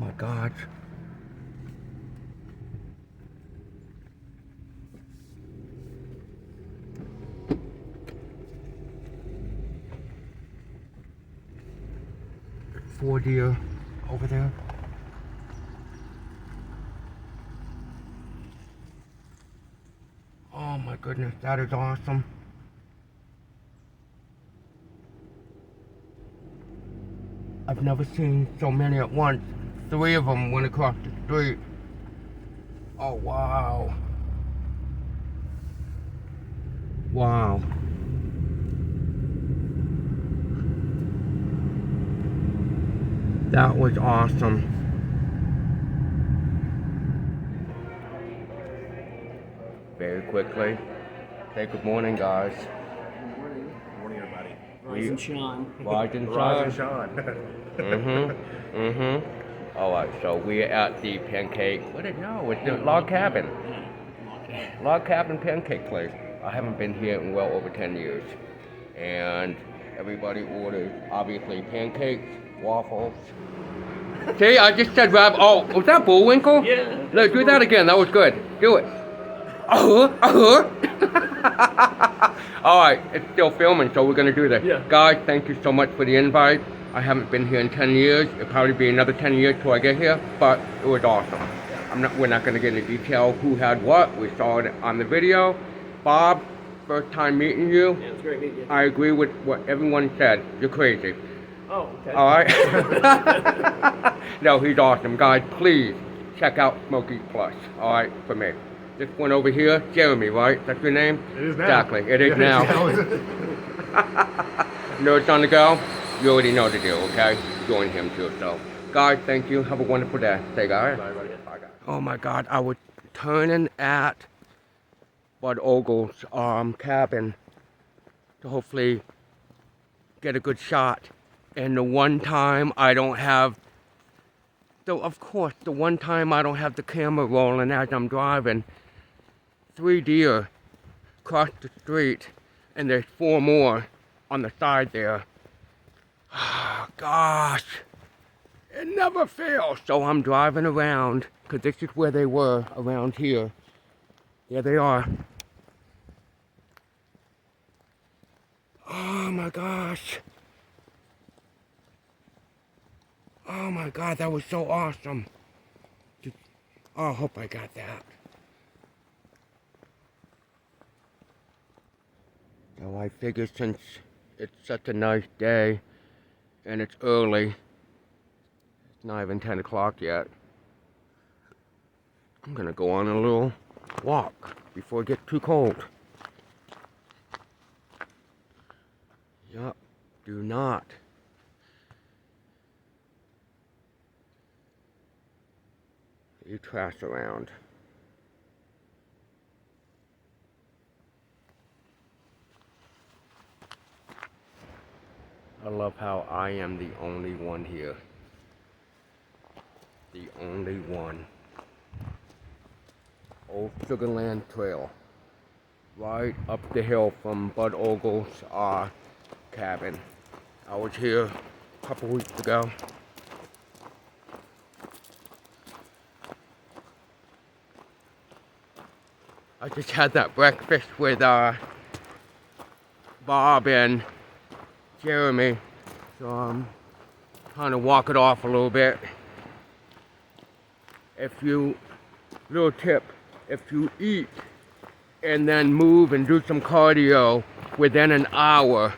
my God. Four deer over there. Oh my goodness, that is awesome. I've never seen so many at once. 3 of them went across the street. Oh wow. Wow. That was awesome. Very quickly. Say good morning, guys. Good morning. Good morning, everybody. Rise and shine. Rise and Rise shine. and shine. Alright, so we're at the pancake. What is it? No, it's the log cabin. Log cabin pancake place. I haven't been here in well over 10 years. And everybody ordered, obviously, pancakes, waffles. See, I just said, Rob, oh, was that Bullwinkle? Yeah. Look, do that again. That was good. Do it. Alright, it's still filming, so we're going to do this. Yeah. Guys, thank you so much for the invite. I haven't been here in 10 years. It'll probably be another 10 years till I get here, but it was awesome. We're not going to get into detail who had what. We saw it on the video. Bob, first time meeting you. Yeah, it's great meeting you. I agree with what everyone said. You're crazy. Oh, okay. Alright? No, he's awesome. Guys, please check out Smoky Plus. Alright, for me. This one over here, Jeremy, right? That's your name? It is now. Exactly, it is now. Nerds on the go? You already know the deal, okay? Join him too, so. Guys, thank you. Have a wonderful day. Say, guys. Bye, buddy. Bye, guys. Oh my God, I was turning at Bud Ogle's cabin to hopefully get a good shot. And the one time I don't have, so of course, the one time I don't have the camera rolling as I'm driving, 3 deer crossed the street, and there's 4 more on the side there. Oh, gosh, it never fails. So I'm driving around, because this is where they were, around here. There they are. Oh my gosh. Oh my God, that was so awesome. Oh, I hope I got that. So I figure since it's such a nice day and it's early, it's not even 10 o'clock yet, I'm gonna go on a little walk before it gets too cold. Yup, do not. You trash around. I love how I am the only one here. The only one. Old Sugarland Trail. Right up the hill from Bud Ogle's cabin. I was here a couple weeks ago. I just had that breakfast with Bob and Jeremy, so I'm trying to walk it off a little bit. Little tip, if you eat and then move and do some cardio within an hour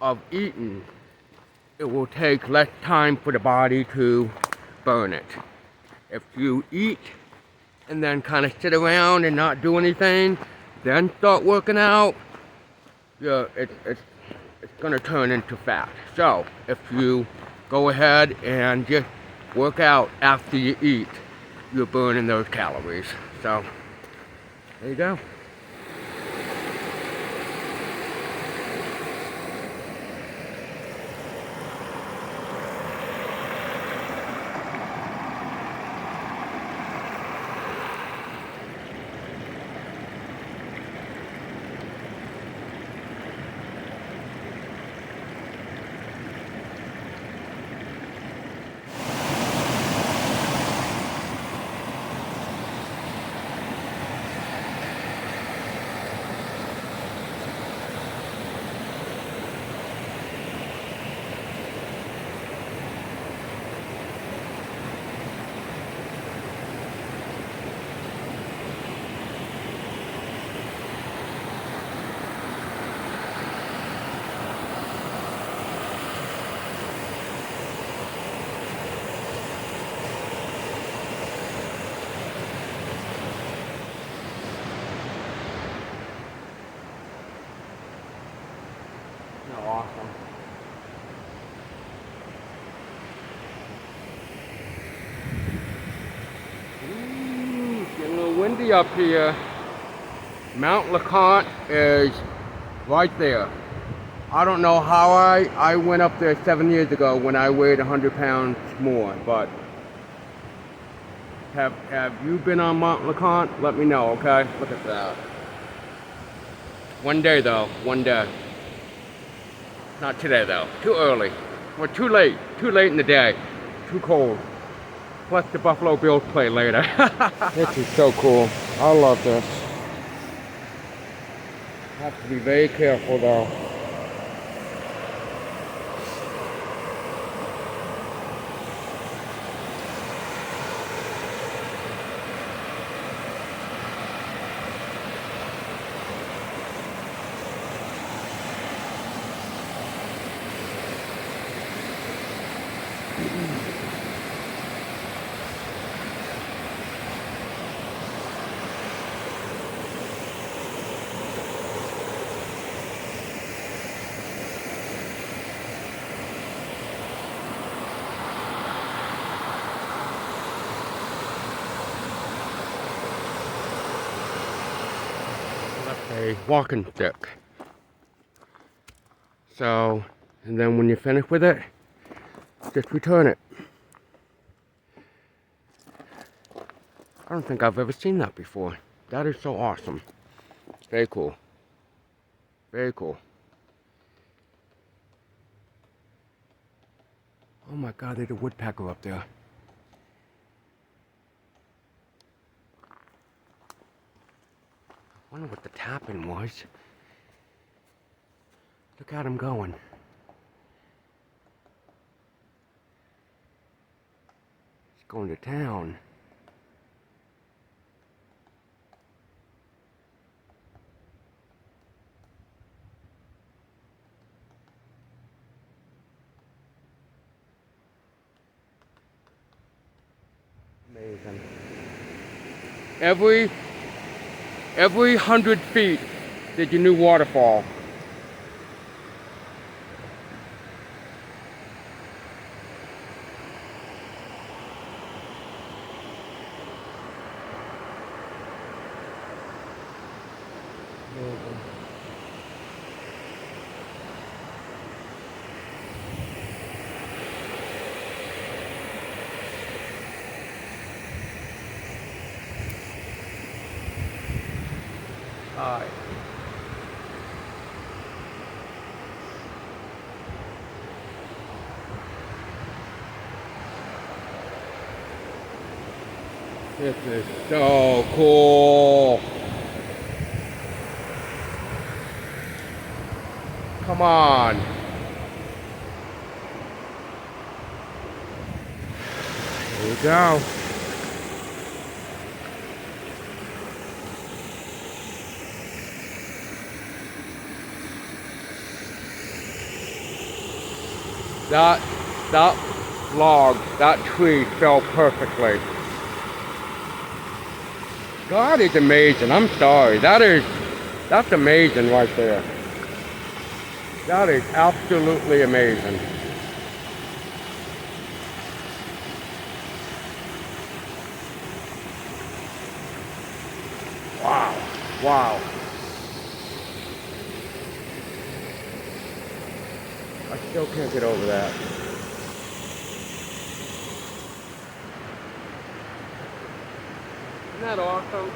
of eating, it will take less time for the body to burn it. If you eat and then kind of sit around and not do anything, then start working out, yeah, it's gonna turn into fat. So if you go ahead and just work out after you eat, you're burning those calories. So there you go. awesome. Ooh, it's getting a little windy up here. Mount LeConte is right there. I don't know how I went up there 7 years ago when I weighed 100 pounds more, but have you been on Mount LeConte? Let me know, okay? Look at that. One day though, one day. Not today though, too early. Or too late in the day. Too cold. Plus the Buffalo Bills play later. This is so cool. I love this. Have to be very careful though. A walking stick. So, and then when you're finished with it, just return it. I don't think I've ever seen that before. That is so awesome. Very cool. Very cool. Oh my God, there's a woodpecker up there. I wonder what the tapping was. Look at him going. He's going to town. Amazing. Every 100 feet, there's a new waterfall. Alright. This is so cool. Come on. Here we go. That log, that tree fell perfectly. God is amazing. I'm sorry. That's amazing right there. That is absolutely amazing. Wow. Wow. I still can't get over that. Isn't that awesome?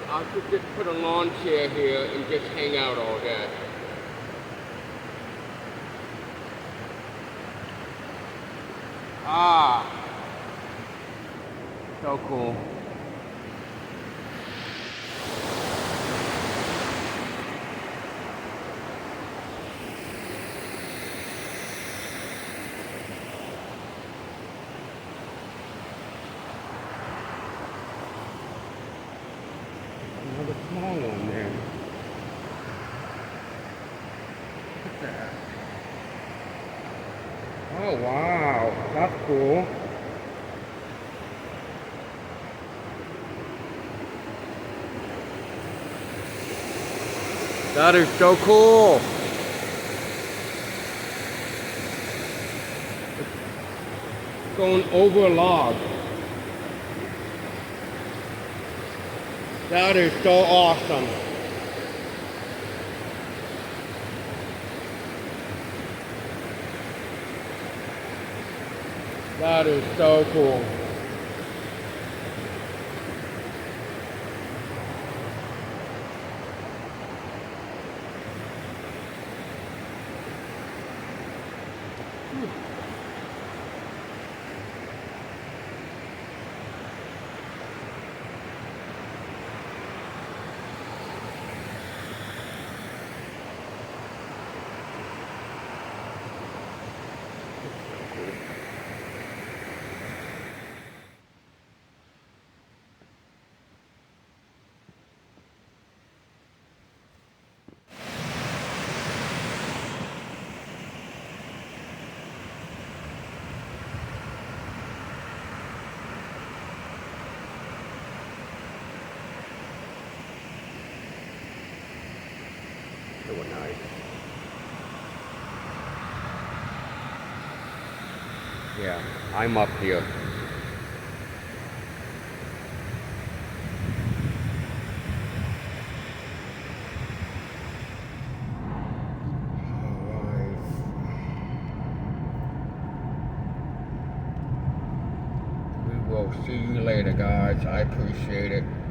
I could just put a lawn chair here and just hang out all day. Ah, so cool. Another small one there. Look at that. Oh wow, that's cool. That is so cool. It's going over a log. That is so awesome. That is so cool. They were nice. Yeah, I'm up here. We will see you later, guys. I appreciate it.